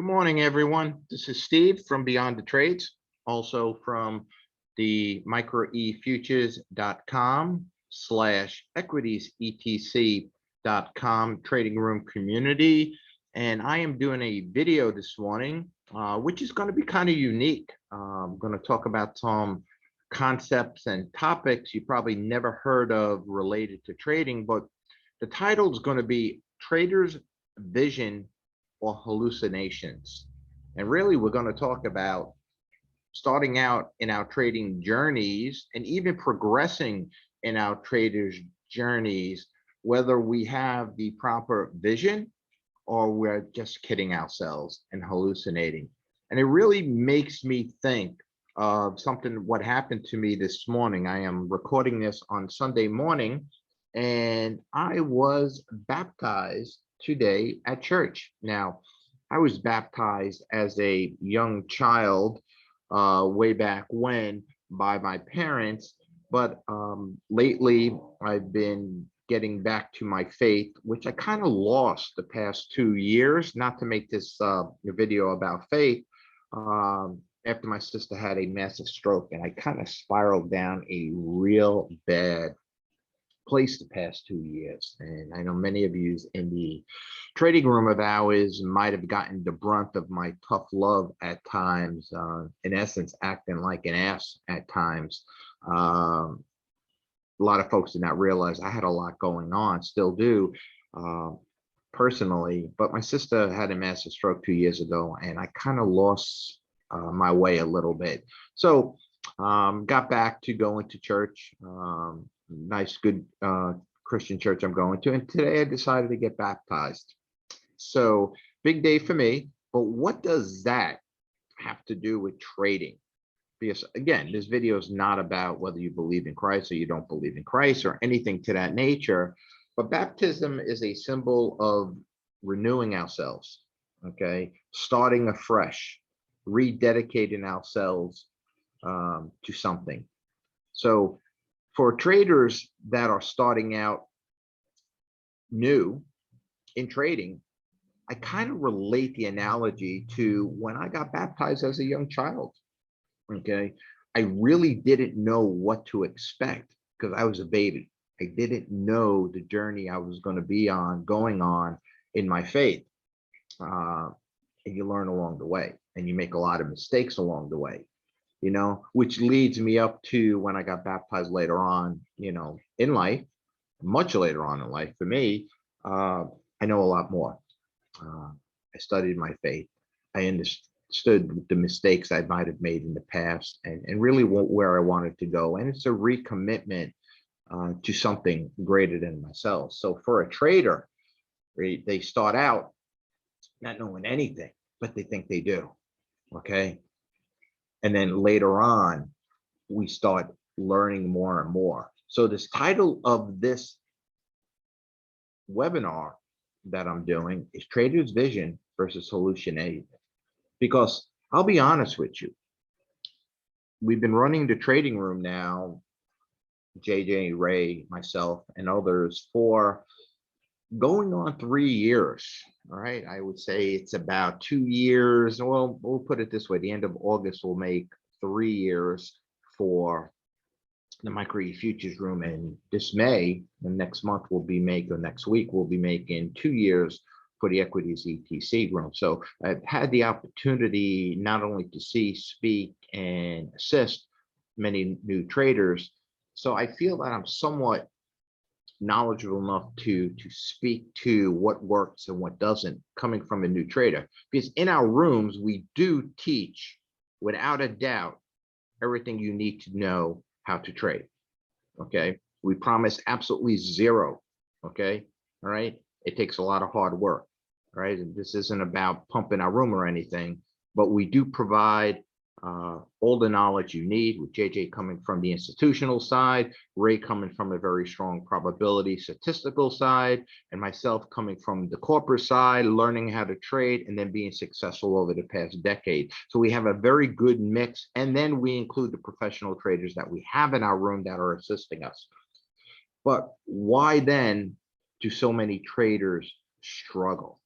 Good morning, everyone. This is Steve from Beyond the Trades, also from the microefutures.com/equities/etc.com trading room community. And I am doing a video this morning, which is going to be kind of unique. I'm going to talk about some concepts and topics you probably never heard of related to trading, but the title is going to be Trader's Vision or Hallucinations. And really, we're going to talk about starting out in our trading journeys and even progressing in our traders' journeys, whether we have the proper vision or we're just kidding ourselves and hallucinating. And it really makes me think of what happened to me this morning. I am recording this on Sunday morning, and I was baptized today at church. Now, I was baptized as a young child way back when by my parents, but lately I've been getting back to my faith, which I kind of lost the past 2 years. Not to make this video about faith, after my sister had a massive stroke, and I kind of spiraled down a real bad place the past 2 years. And I know many of you in the trading room of ours might have gotten the brunt of my tough love at times, in essence, acting like an ass at times. A lot of folks did not realize I had a lot going on, still do, personally, but my sister had a massive stroke 2 years ago, and I kind of lost my way a little bit. So got back to going to church. Nice, good Christian church I'm going to. And today I decided to get baptized. So big day for me. But what does that have to do with trading? Because again, this video is not about whether you believe in Christ or you don't believe in Christ or anything to that nature. But baptism is a symbol of renewing ourselves, okay? Starting afresh, rededicating ourselves to something. So for traders that are starting out new in trading, I kind of relate the analogy to when I got baptized as a young child. Okay, I really didn't know what to expect because I was a baby. I didn't know the journey I was going to be going on in my faith. And you learn along the way, and you make a lot of mistakes along the way, which leads me up to when I got baptized later on, in life, much later on in life for me. I know a lot more. I studied my faith. I understood the mistakes I might have made in the past, and really where I wanted to go. And it's a recommitment to something greater than myself. So for a trader, they start out not knowing anything, but they think they do. Okay. And then later on, we start learning more and more. So this title of this webinar that I'm doing is Trader's Vision versus Hallucination. Because I'll be honest with you, we've been running the trading room now, JJ, Ray, myself, and others, for going on 3 years. All right, I would say it's about 2 years. Well, we'll put it this way: the end of August will make 3 years for the Micro Futures Room, and this May, the next month, we'll be making, or next week, we'll be making 2 years for the Equities ETC Room. So I've had the opportunity not only to see, speak, and assist many new traders. So I feel that I'm somewhat knowledgeable enough to speak to what works and what doesn't, coming from a new trader. Because in our rooms, we do teach, without a doubt, everything you need to know how to trade. Okay, we promise absolutely zero. Okay, all right, it takes a lot of hard work. All right, and this isn't about pumping our room or anything, but we do provide all the knowledge you need, with JJ coming from the institutional side, Ray coming from a very strong probability statistical side, and myself coming from the corporate side, learning how to trade and then being successful over the past decade. So we have a very good mix, and then we include the professional traders that we have in our room that are assisting us. But why then do so many traders struggle?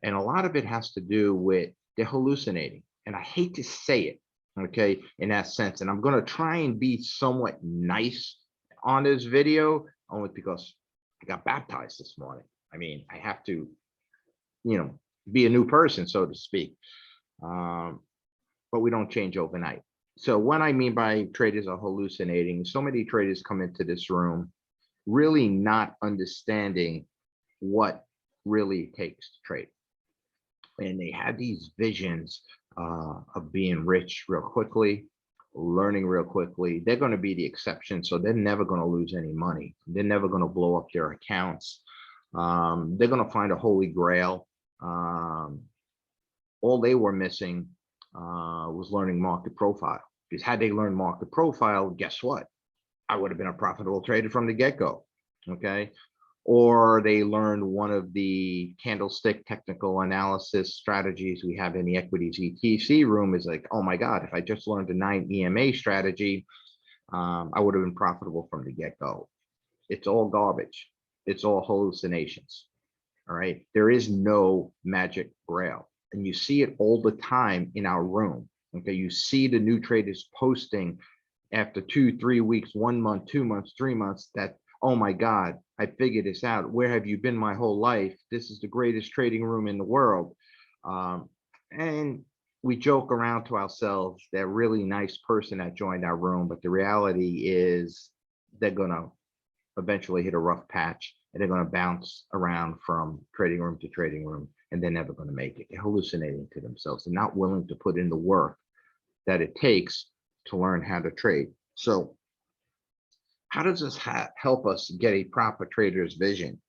And a lot of it has to do with they're hallucinating. And I hate to say it, okay, in that sense. And I'm going to try and be somewhat nice on this video, only because I got baptized this morning. I mean, I have to, be a new person, so to speak. But we don't change overnight. So what I mean by traders are hallucinating, so many traders come into this room really not understanding what really takes to trade. And they have these visions of being rich real quickly, learning real quickly. They're going to be the exception. So they're never going to lose any money. They're never going to blow up their accounts. They're going to find a holy grail. All they were missing was learning market profile. Because had they learned market profile, guess what? I would have been a profitable trader from the get-go. Okay. Or they learned one of the candlestick technical analysis strategies we have in the equities ETC room is like, oh my God, if I just learned a 9 EMA strategy, I would have been profitable from the get-go. It's all garbage. It's all hallucinations. All right. There is no magic grail. And you see it all the time in our room. Okay. You see the new traders posting after 2-3 weeks, 1 month, 2 months, 3 months that, oh my God, I figured this out. Where have you been my whole life? This is the greatest trading room in the world. And we joke around to ourselves, that really nice person that joined our room. But the reality is they're going to eventually hit a rough patch and they're going to bounce around from trading room to trading room, and they're never going to make it. They're hallucinating to themselves. They're not willing to put in the work that it takes to learn how to trade. So how does this help us get a proper trader's vision?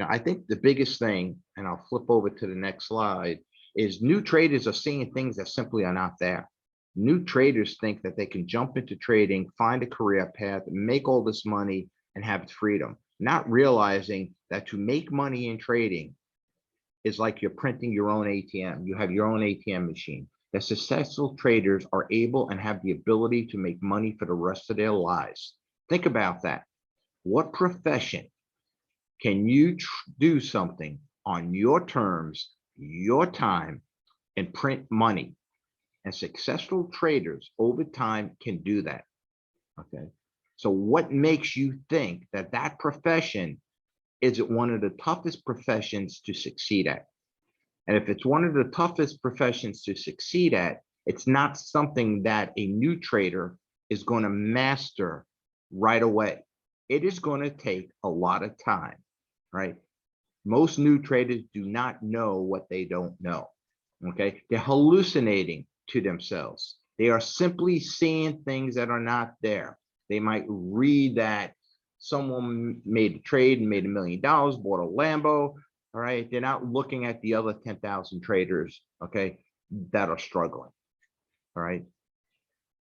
I think the biggest thing, and I'll flip over to the next slide, is new traders are seeing things that simply are not there. New traders think that they can jump into trading, find a career path, make all this money, and have freedom, not realizing that to make money in trading is like you're printing your own ATM. You have your own ATM machine. That successful traders are able and have the ability to make money for the rest of their lives. Think about that. What profession can you do something on your terms, your time, and print money? And successful traders over time can do that. Okay. So what makes you think that that profession is one of the toughest professions to succeed at? And if it's one of the toughest professions to succeed at, it's not something that a new trader is going to master right away. It is going to take a lot of time, right? Most new traders do not know what they don't know. Okay. They're hallucinating to themselves. They are simply seeing things that are not there. They might read that someone made a trade and made $1 million, bought a Lambo. All right. They're not looking at the other 10,000 traders, okay, that are struggling. All right.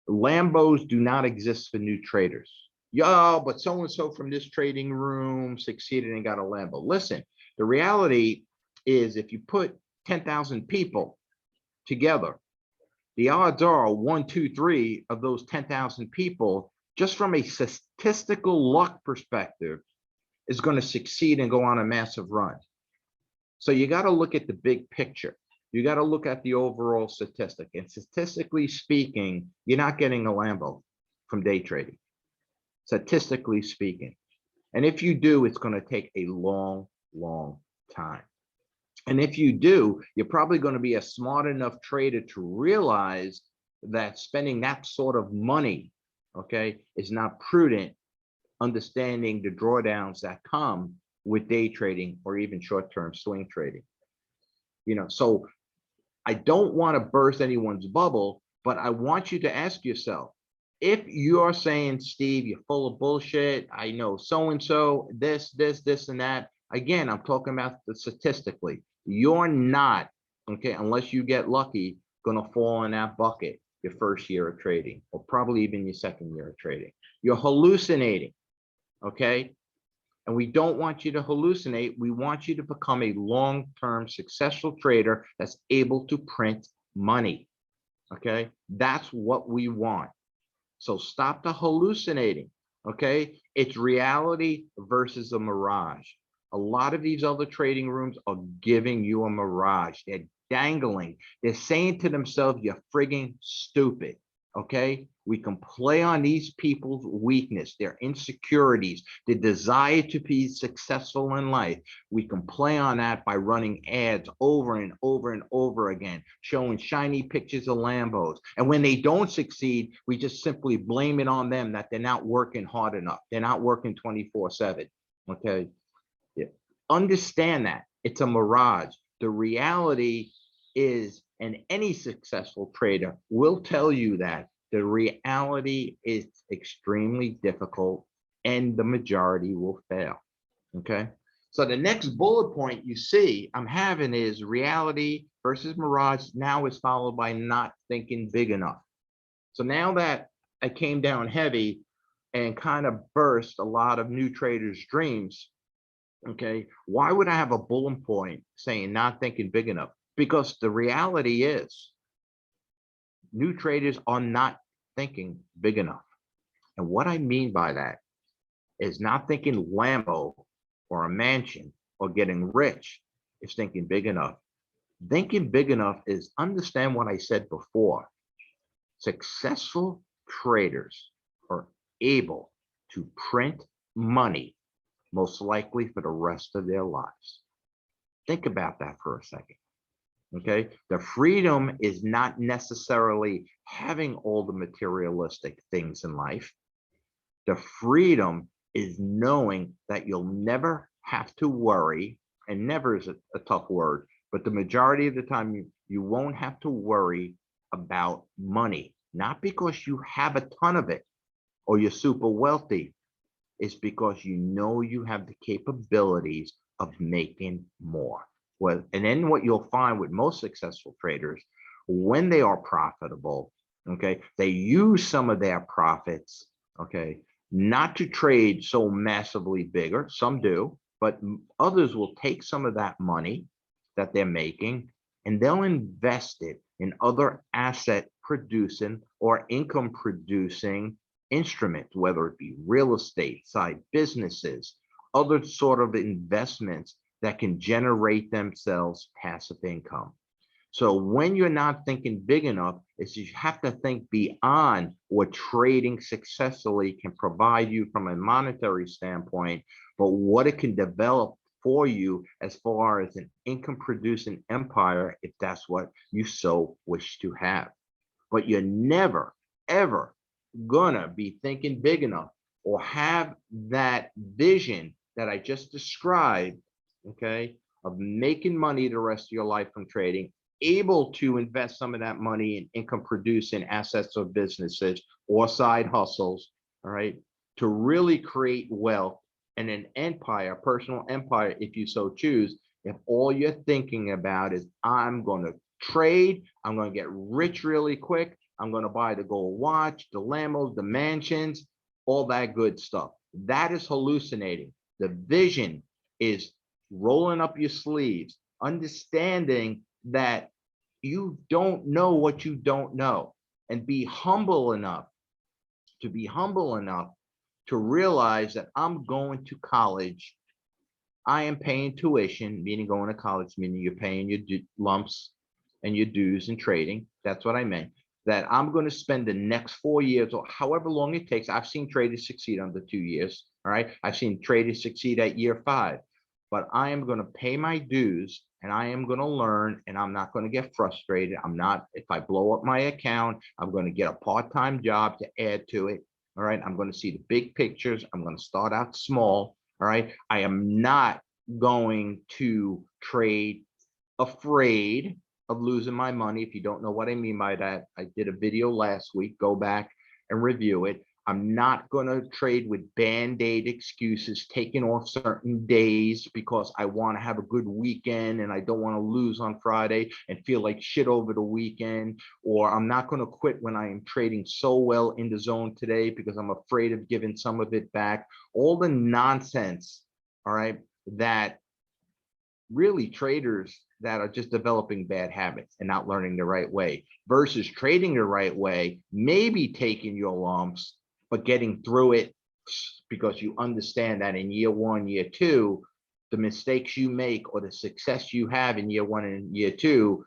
Lambos do not exist for new traders. Yo, but so-and-so from this trading room succeeded and got a Lambo. Listen, the reality is if you put 10,000 people together, the odds are 1, 2, 3 of those 10,000 people, just from a statistical luck perspective, is going to succeed and go on a massive run. So you got to look at the big picture. You got to look at the overall statistic. And statistically speaking, you're not getting a Lambo from day trading, statistically speaking. And if you do, it's going to take a long, long time. And if you do, you're probably going to be a smart enough trader to realize that spending that sort of money, okay, is not prudent, understanding the drawdowns that come with day trading or even short-term swing trading. So I don't want to burst anyone's bubble, but I want you to ask yourself, if you're saying, Steve, you're full of bullshit, I know so-and-so, this, and that. Again, I'm talking about the statistically. You're not, okay, unless you get lucky, going to fall in that bucket your first year of trading, or probably even your second year of trading. You're hallucinating, okay? And we don't want you to hallucinate. We want you to become a long-term successful trader that's able to print money, okay? That's what we want. So stop the hallucinating, okay? It's reality versus a mirage. A lot of these other trading rooms are giving you a mirage. They're dangling. They're saying to themselves, you're frigging stupid. Okay. We can play on these people's weakness, their insecurities, the desire to be successful in life. We can play on that by running ads over and over and over again, showing shiny pictures of Lambos. And when they don't succeed, we just simply blame it on them that they're not working hard enough. They're not working 24/7. Okay. Yeah. Understand that it's a mirage. The reality is, and any successful trader will tell you that the reality is extremely difficult and the majority will fail. Okay. So the next bullet point you see I'm having is reality versus mirage now is followed by not thinking big enough. So now that I came down heavy and kind of burst a lot of new traders' dreams, okay, why would I have a bullet point saying not thinking big enough? Because the reality is new traders are not thinking big enough. And what I mean by that is not thinking Lambo or a mansion or getting rich is thinking big enough. Thinking big enough is understand what I said before. Successful traders are able to print money most likely for the rest of their lives. Think about that for a second. Okay, the freedom is not necessarily having all the materialistic things in life. The freedom is knowing that you'll never have to worry, and never is a tough word, but the majority of the time you won't have to worry about money, not because you have a ton of it or you're super wealthy. It's because you know you have the capabilities of making more. Well, and then what you'll find with most successful traders, when they are profitable, okay, they use some of their profits, okay, not to trade so massively bigger. Some do, but others will take some of that money that they're making and they'll invest it in other asset producing or income producing instruments, whether it be real estate, side businesses, other sort of investments that can generate themselves passive income. So when you're not thinking big enough, is you have to think beyond what trading successfully can provide you from a monetary standpoint, but what it can develop for you as far as an income producing empire, if that's what you so wish to have. But you're never, ever gonna be thinking big enough or have that vision that I just described, okay, of making money the rest of your life from trading, able to invest some of that money in income producing assets or businesses or side hustles, all right, to really create wealth and an empire, personal empire, if you so choose, if all you're thinking about is I'm going to trade, I'm going to get rich really quick, I'm going to buy the gold watch, the Lambos, the mansions, all that good stuff. That is hallucinating. The vision is rolling up your sleeves, understanding that you don't know what you don't know, and be humble enough to realize that I'm going to college. I am paying tuition, meaning going to college, meaning you're paying your lumps and your dues and trading. That's what I meant. That I'm going to spend the next 4 years or however long it takes. I've seen traders succeed under 2 years. All right. I've seen traders succeed at year 5, but I am going to pay my dues and I am going to learn, and I'm not going to get frustrated. I'm not, if I blow up my account, I'm going to get a part-time job to add to it. All right. I'm going to see the big pictures. I'm going to start out small. All right. I am not going to trade afraid of losing my money. If you don't know what I mean by that, I did a video last week. Go back and review it. I'm not going to trade with band-aid excuses, taking off certain days because I want to have a good weekend and I don't want to lose on Friday and feel like shit over the weekend. Or I'm not going to quit when I am trading so well in the zone today because I'm afraid of giving some of it back. All the nonsense, all right, that really traders that are just developing bad habits and not learning the right way versus trading the right way, maybe taking your lumps, but getting through it because you understand that in year 1, year 2, the mistakes you make or the success you have in year 1 and year 2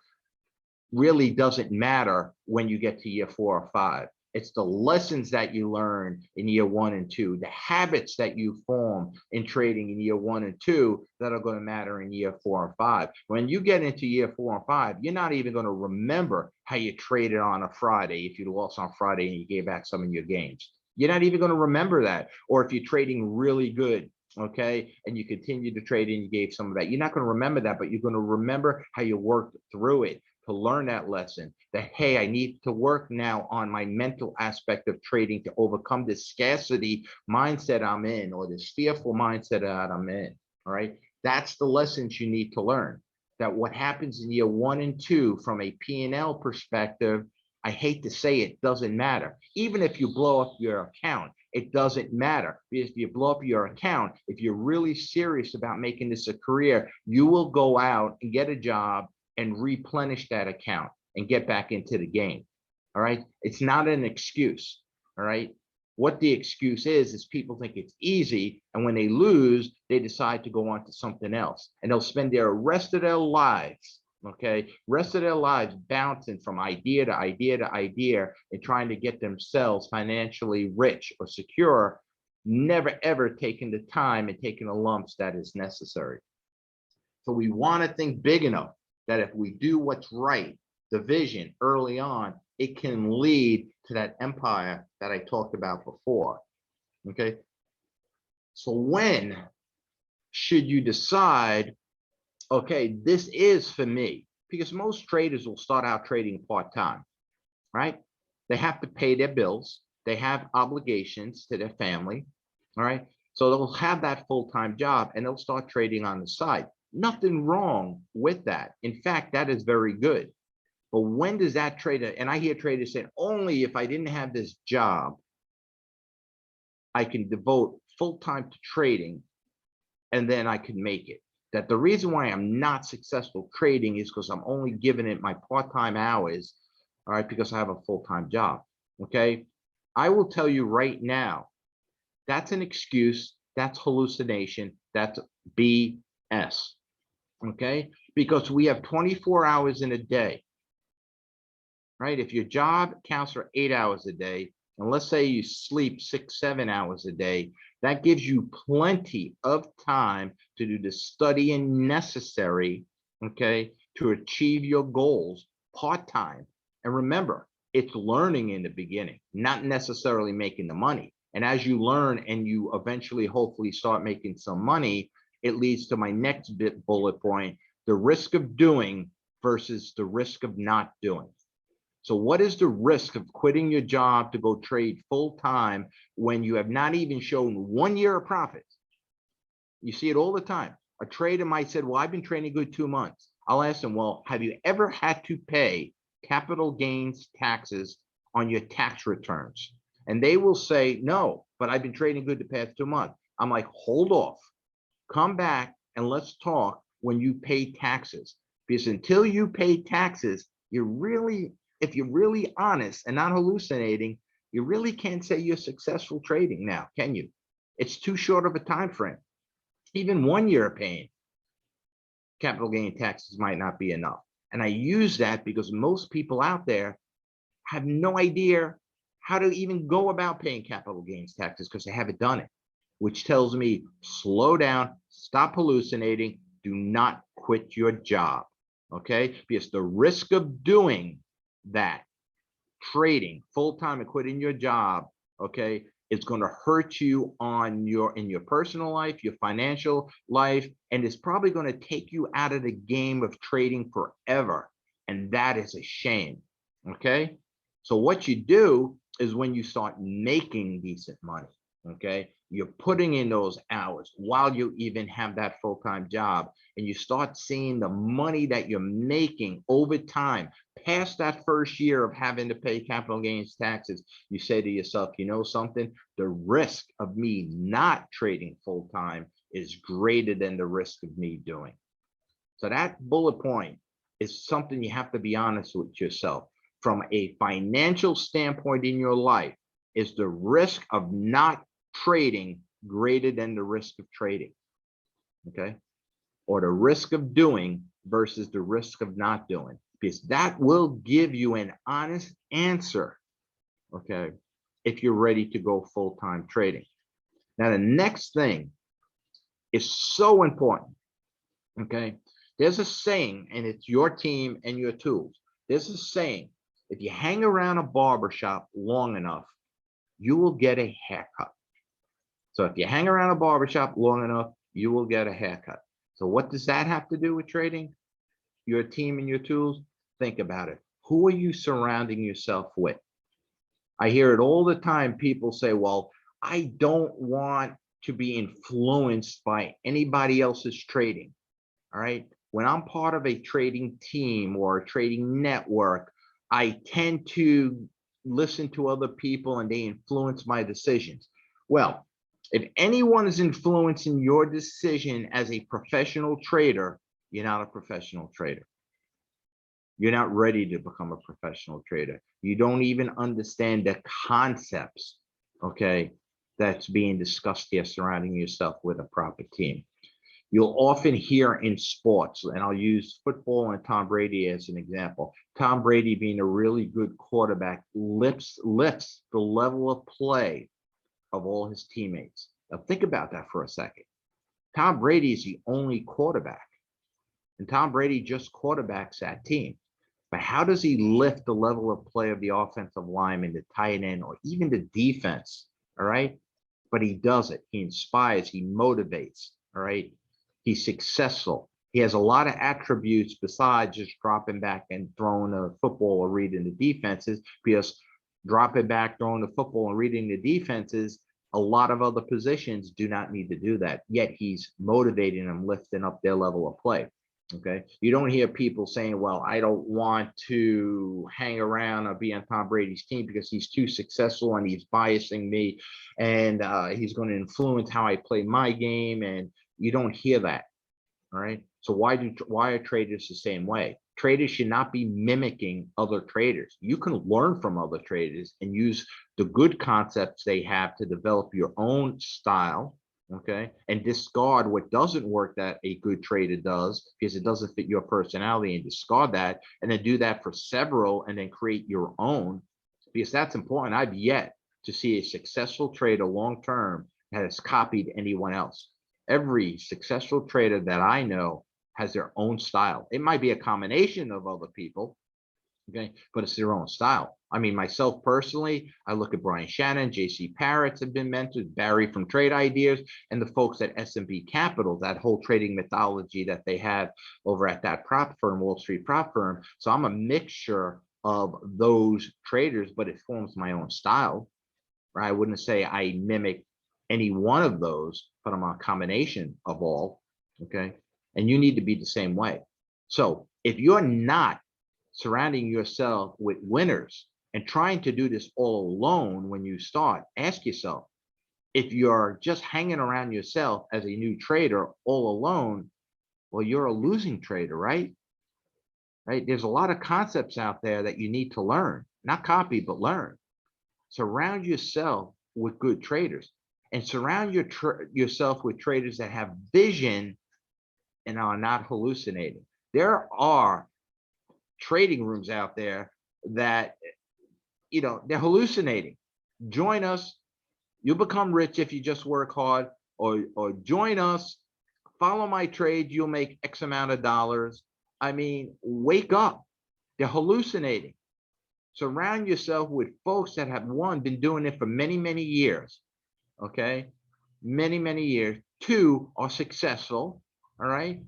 really doesn't matter when you get to year 4 or 5. It's the lessons that you learn in year 1 and 2, the habits that you form in trading in year 1 and 2 that are going to matter in year 4 and 5. When you get into year 4 and 5, you're not even going to remember how you traded on a Friday if you lost on Friday and you gave back some of your gains. You're not even going to remember that. Or if you're trading really good, okay, and you continue to trade and you gave some of that, you're not going to remember that, but you're going to remember how you worked through it to learn that lesson, that, hey, I need to work now on my mental aspect of trading to overcome this scarcity mindset I'm in, or this fearful mindset that I'm in. All right. That's the lessons you need to learn. That what happens in year 1 and 2 from a P&L perspective, I hate to say it, doesn't matter. Even if you blow up your account, it doesn't matter. Because if you blow up your account, if you're really serious about making this a career, you will go out and get a job and replenish that account and get back into the game. All right. It's not an excuse. All right. What the excuse is people think it's easy. And when they lose, they decide to go on to something else. And they'll spend their rest of their lives, okay, rest of their lives bouncing from idea to idea to idea and trying to get themselves financially rich or secure, never ever taking the time and taking the lumps that is necessary. So we want to think big enough that if we do what's right, the vision early on, it can lead to that empire that I talked about before. Okay. So when should you decide, okay, this is for me? Because most traders will start out trading part-time, right? They have to pay their bills. They have obligations to their family. All right. So they'll have that full-time job and they'll start trading on the side. Nothing wrong with that. In fact, that is very good. But when does that trader, and I hear traders saying, only if I didn't have this job, I can devote full-time to trading and then I can make it. That the reason why I'm not successful trading is because I'm only giving it my part-time hours, all right, because I have a full-time job, okay? I will tell you right now, that's an excuse, that's hallucination, that's BS. Okay, because we have 24 hours in a day, right? If your job counts for 8 hours a day, and let's say you sleep 6, 7 hours a day, that gives you plenty of time to do the studying necessary, okay, to achieve your goals part-time. And remember, it's learning in the beginning, not necessarily making the money. And as you learn and you eventually, hopefully start making some money, it leads to my next bullet point, the risk of doing versus the risk of not doing. So what is the risk of quitting your job to go trade full time when you have not even shown 1 year of profits? You see it all the time. A trader might say, well, I've been trading good 2 months. I'll ask them, well, have you ever had to pay capital gains taxes on your tax returns? And they will say, no, but I've been trading good the past 2 months. I'm like, hold off. Come back and let's talk when you pay taxes. Because until you pay taxes, you're really, if you're really honest and not hallucinating, you really can't say you're successful trading now, can you? It's too short of a time frame. Even 1 year of paying capital gain taxes might not be enough. And I use that because most people out there have no idea how to even go about paying capital gains taxes because they haven't done it, which tells me slow down, stop hallucinating, do not quit your job, okay? Because the risk of doing that, trading full-time and quitting your job, okay, it's going to hurt you on in your personal life, your financial life, and it's probably going to take you out of the game of trading forever. And that is a shame, okay? So what you do is when you start making decent money, okay, you're putting in those hours while you even have that full-time job, and you start seeing the money that you're making over time past that first year of having to pay capital gains taxes. You say to yourself, you know something, the risk of me not trading full-time is greater than the risk of me doing. So that bullet point is something you have to be honest with yourself. From a financial standpoint in your life, is the risk of not trading greater than the risk of trading, okay? Or the risk of doing versus the risk of not doing. because that will give you an honest answer, okay, if you're ready to go full-time trading. Now, the next thing is so important, okay? There's a saying, and it's your team and your tools. There's a saying, if you hang around a barber shop long enough, you will get a haircut. So if you hang around a barber shop long enough, you will get a haircut. So what does that have to do with trading? Your team and your tools? Think about it. Who are you surrounding yourself with? I hear it all the time. People say, well, I don't want to be influenced by anybody else's trading. All right. When I'm part of a trading team or a trading network, I tend to listen to other people and they influence my decisions. Well, if anyone is influencing your decision as a professional trader, you're not a professional trader. You're not ready to become a professional trader. You don't even understand the concepts, okay, that's being discussed here surrounding yourself with a proper team. You'll often hear in sports, and I'll use football and Tom Brady as an example. Tom Brady, being a really good quarterback, lifts the level of play of all his teammates. Now think about that for a second. Tom Brady is the only quarterback, and Tom Brady just quarterbacks that team. But how does he lift the level of play of the offensive lineman, the tight end, or even the defense? All right. But he does it. He inspires, he motivates. All right. He's successful. He has a lot of attributes besides just dropping back and throwing a football or reading the defenses, because dropping back, throwing the football and reading the defenses, a lot of other positions do not need to do that. Yet he's motivating them, lifting up their level of play. Okay. You don't hear people saying, well, I don't want to hang around or be on Tom Brady's team because he's too successful and he's biasing me and he's going to influence how I play my game. And you don't hear that. All right. So why are traders the same way? Traders should not be mimicking other traders. You can learn from other traders and use the good concepts they have to develop your own style. Okay, and discard what doesn't work that a good trader does because it doesn't fit your personality, and discard that, and then do that for several and then create your own, because that's important. I've yet to see a successful trader long term that has copied anyone else. Every successful trader that I know has their own style. It might be a combination of other people, okay, but it's their own style. I mean, myself personally, I look at Brian Shannon, JC Parrott's have been mentors, Barry from Trade Ideas, and the folks at S&P Capital, that whole trading methodology that they have over at that prop firm, Wall Street prop firm. So I'm a mixture of those traders, but it forms my own style, right? I wouldn't say I mimic any one of those, but I'm a combination of all, okay? And you need to be the same way. So if you're not surrounding yourself with winners and trying to do this all alone when you start, ask yourself, if you're just hanging around yourself as a new trader all alone, well, you're a losing trader, right? Right? There's a lot of concepts out there that you need to learn, not copy, but learn. Surround yourself with good traders, and surround yourself with traders that have vision and are not hallucinating. There are trading rooms out there that, you know, they're hallucinating. Join us. You'll become rich if you just work hard, or join us, follow my trade, you'll make X amount of dollars. I mean, wake up. They're hallucinating. Surround yourself with folks that have, one, been doing it for many, many years. Okay. Many, many years. Two, are successful. All right.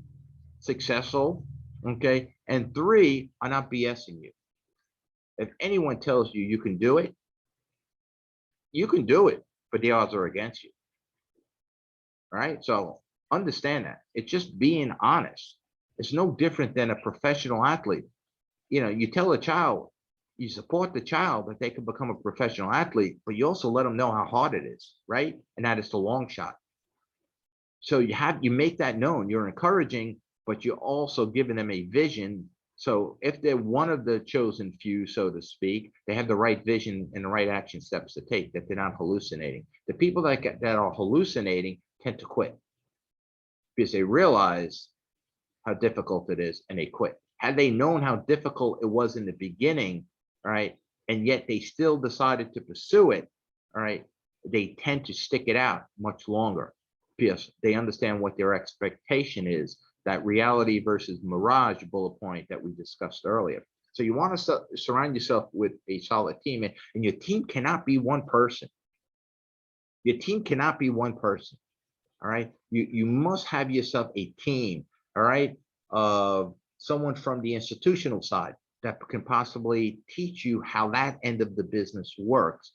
Successful. Okay. And three, are not BSing you. If anyone tells you you can do it, you can do it, but the odds are against you. All right. So understand that. It's just being honest. It's no different than a professional athlete. You know, you tell a child, you support the child that they can become a professional athlete, but you also let them know how hard it is, right? And that is the long shot. So you make that known. You're encouraging, but you're also giving them a vision. So if they're one of the chosen few, so to speak, they have the right vision and the right action steps to take, that they're not hallucinating. The people that are hallucinating tend to quit because they realize how difficult it is and they quit. Had they known how difficult it was in the beginning, all right, and yet they still decided to pursue it, all right, they tend to stick it out much longer because they understand what their expectation is, that reality versus mirage bullet point that we discussed earlier. So you want to surround yourself with a solid team, and your team cannot be one person. Your team cannot be one person. All right. You must have yourself a team, all right, of someone from the institutional side that can possibly teach you how that end of the business works.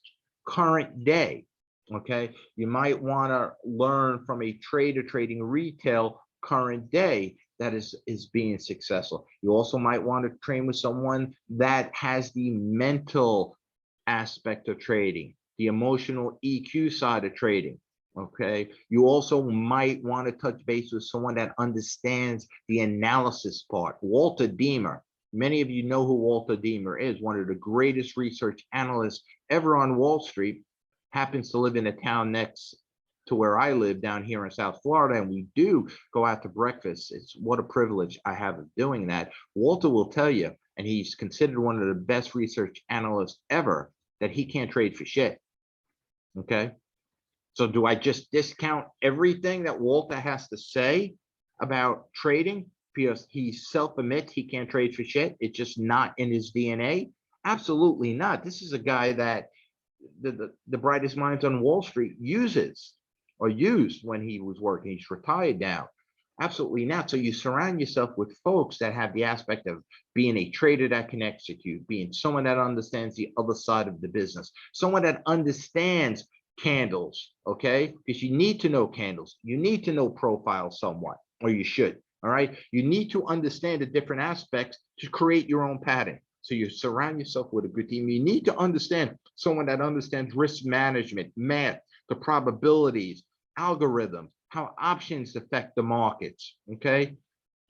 Current day. Okay. You might want to learn from a trader trading retail current day that is being successful. You also might want to train with someone that has the mental aspect of trading, the emotional EQ side of trading. Okay. You also might want to touch base with someone that understands the analysis part. Walter Deemer. Many of you know who Walter Deemer is, one of the greatest research analysts ever on Wall Street. Happens to live in a town next to where I live down here in South Florida, and we do go out to breakfast. It's what a privilege I have of doing that. Walter will tell you, and he's considered one of the best research analysts ever, that he can't trade for shit. Okay. So do I just discount everything that Walter has to say about trading because he self-admits he can't trade for shit? It's just not in his DNA? Absolutely not. This is a guy that the brightest minds on Wall Street uses or used when he was working. He's retired now. Absolutely not. So you surround yourself with folks that have the aspect of being a trader that can execute, being someone that understands the other side of the business, someone that understands candles, okay? Because you need to know candles. You need to know profiles somewhat, or you should, all right? You need to understand the different aspects to create your own pattern. So you surround yourself with a good team. You need to understand someone that understands risk management, math, the probabilities, algorithms, how options affect the markets, okay?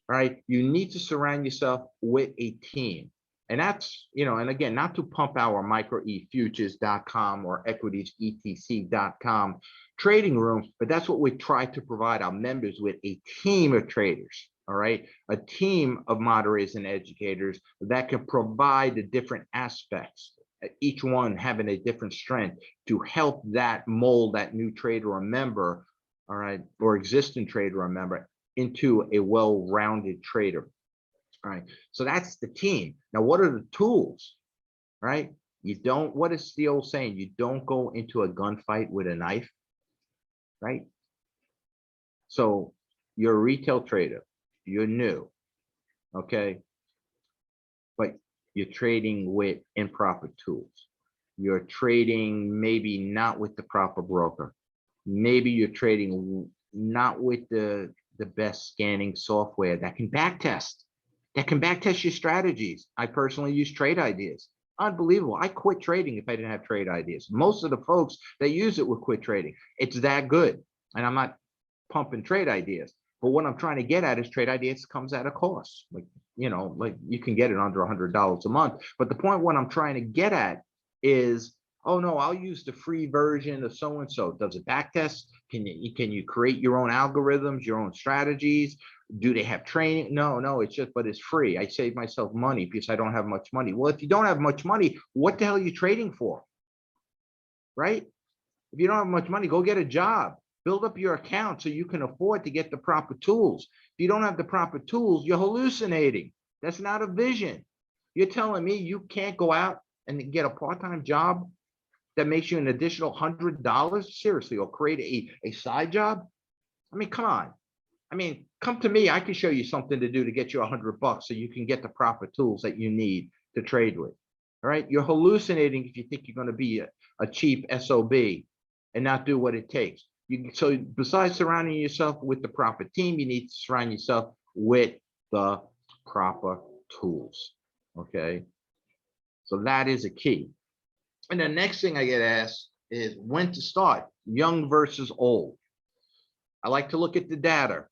All right, you need to surround yourself with a team. And that's, and again, not to pump our microefutures.com or equitiesetc.com trading room, but that's what we try to provide our members with, a team of traders, all right? A team of moderators and educators that can provide the different aspects, each one having a different strength to help that mold that new trader or member, all right, or existing trader or member into a well-rounded trader. All right, so that's the team. Now, what are the tools? Right? What is the old saying? You don't go into a gunfight with a knife, right? So you're a retail trader, you're new, okay? But you're trading with improper tools. You're trading maybe not with the proper broker. Maybe you're trading not with the best scanning software that can backtest. Your strategies. I personally use Trade Ideas. Unbelievable. I quit trading if I didn't have Trade Ideas. Most of the folks that use it will quit trading. It's that good. And I'm not pumping Trade Ideas. But what I'm trying to get at is Trade Ideas comes at a cost. Like you can get it under $100 a month. But the point what I'm trying to get at is, oh no, I'll use the free version of so-and-so. Does it backtest? Can you create your own algorithms, your own strategies? Do they have training? No, but it's free. I save myself money because I don't have much money. Well, if you don't have much money, what the hell are you trading for? Right? If you don't have much money, go get a job. Build up your account so you can afford to get the proper tools. If you don't have the proper tools, you're hallucinating. That's not a vision. You're telling me you can't go out and get a part-time job that makes you an additional $100? Seriously, or create a side job? I mean, come on. I mean, come to me. I can show you something to do to get you $100 so you can get the proper tools that you need to trade with. All right. You're hallucinating if you think you're going to be a cheap SOB and not do what it takes. So besides surrounding yourself with the proper team, you need to surround yourself with the proper tools. Okay. So that is a key. And the next thing I get asked is when to start, young versus old. I like to look at the data.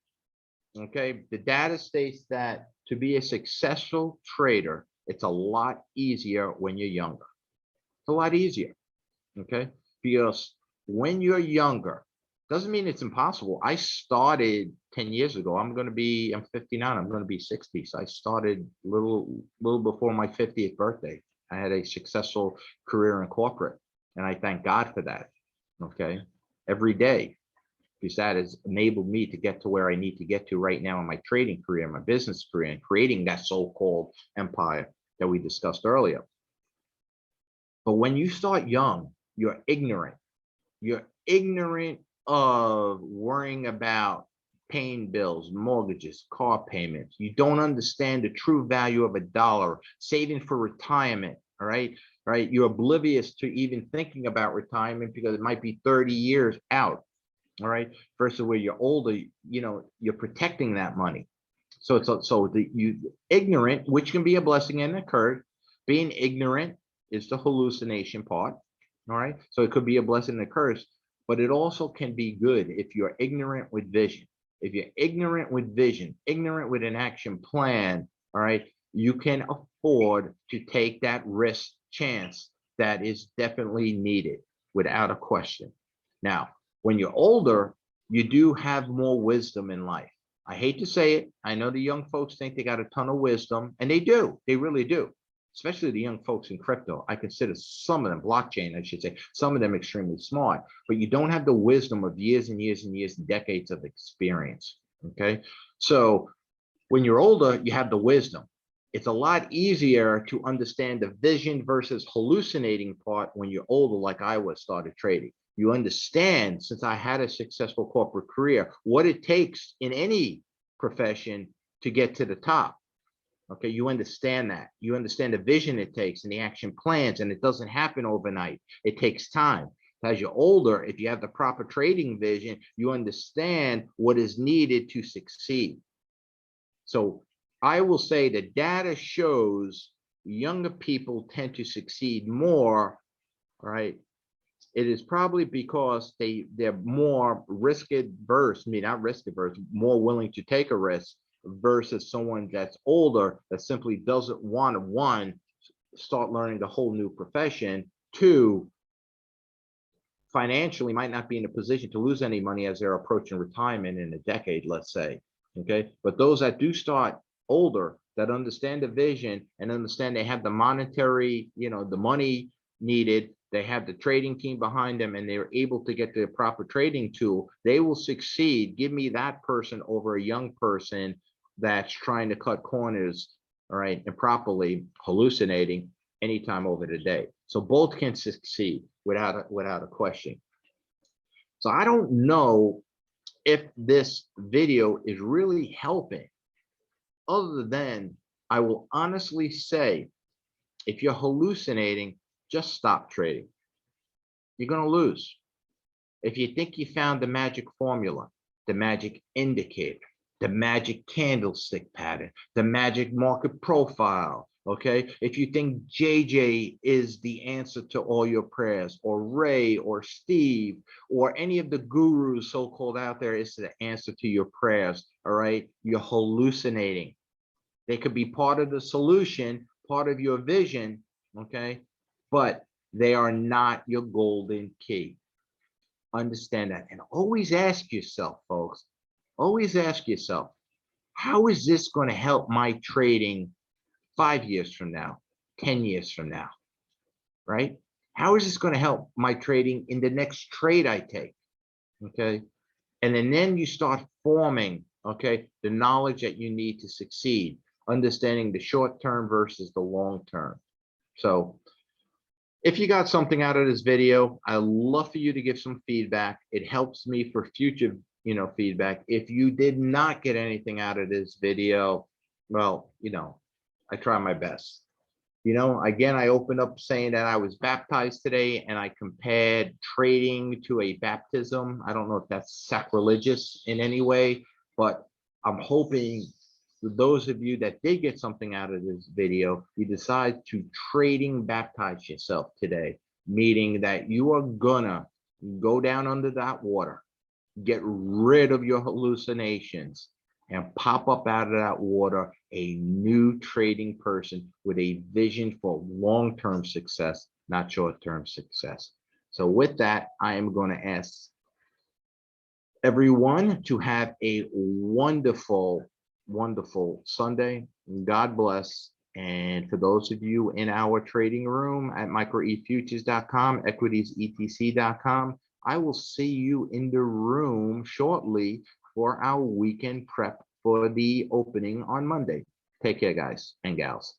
Okay, the data states that to be a successful trader, it's a lot easier when you're younger. It's a lot easier, okay? Because when you're younger, Doesn't mean it's impossible. I started 10 years ago. I'm 59. I'm going to be 60. So I started little before my 50th birthday. I had a successful career in corporate, and I thank God for that. Okay. Every day, because that has enabled me to get to where I need to get to right now in my trading career, my business career, and creating that so-called empire that we discussed earlier. But when you start young, you're ignorant. You're ignorant of worrying about paying bills, mortgages, car payments. You don't understand the true value of a dollar, saving for retirement. All right. Right. You're oblivious to even thinking about retirement because it might be 30 years out. All right. Versus where you're older, you're protecting that money. So you ignorant, which can be a blessing and a curse. Being ignorant is the hallucination part. All right. So it could be a blessing and a curse, but it also can be good if you're ignorant with vision. If you're ignorant with vision, ignorant with an action plan, all right, you can afford to take that risk chance that is definitely needed without a question. Now, when you're older, you do have more wisdom in life. I hate to say it. I know the young folks think they got a ton of wisdom, and they do. They really do. Especially the young folks in crypto. I consider some of them, blockchain, I should say, some of them extremely smart, but you don't have the wisdom of years and years and years, decades of experience. Okay. So when you're older, you have the wisdom. It's a lot easier to understand the vision versus hallucinating part when you're older, like I was started trading. You understand, since I had a successful corporate career, what it takes in any profession to get to the top. Okay, you understand that. You understand the vision it takes and the action plans, and it doesn't happen overnight. It takes time. As you're older, if you have the proper trading vision, you understand what is needed to succeed. So I will say the data shows younger people tend to succeed more, right? It is probably because they're more risk adverse, not risk averse, more willing to take a risk versus someone that's older that simply doesn't want to, one, start learning the whole new profession, two, financially might not be in a position to lose any money as they're approaching retirement in a decade, let's say. Okay. But those that do start older, that understand the vision and understand they have the monetary, the money needed, they have the trading team behind them, and they're able to get the proper trading tool, they will succeed. Give me that person over a young person that's trying to cut corners, all right, and properly hallucinating anytime over the day. So both can succeed without a question. So I don't know if this video is really helping, other than I will honestly say, if you're hallucinating, just stop trading. You're going to lose. If you think you found the magic formula, the magic indicator, the magic candlestick pattern, the magic market profile, okay? If you think JJ is the answer to all your prayers, or Ray or Steve or any of the gurus so-called out there is the answer to your prayers, all right? You're hallucinating. They could be part of the solution, part of your vision, okay? But they are not your golden key. Understand that. And always ask yourself, folks, always ask yourself, how is this going to help my trading 5 years from now, 10 years from now, right? How is this going to help my trading in the next trade I take? Okay. And then you start forming, okay, the knowledge that you need to succeed, understanding the short term versus the long term. So if you got something out of this video, I'd love for you to give some feedback. It helps me for future, feedback. If you did not get anything out of this video, well, I try my best. Again, I opened up saying that I was baptized today, and I compared trading to a baptism. I don't know if that's sacrilegious in any way, but I'm hoping for those of you that did get something out of this video, you decide to trading baptize yourself today, meaning that you are gonna go down under that water, get rid of your hallucinations, and pop up out of that water a new trading person with a vision for long-term success, not short-term success. So with that, I am going to ask everyone to have a wonderful, wonderful Sunday. God bless. And for those of you in our trading room at microefutures.com, equitiesetc.com, I will see you in the room shortly for our weekend prep for the opening on Monday. Take care, guys and gals.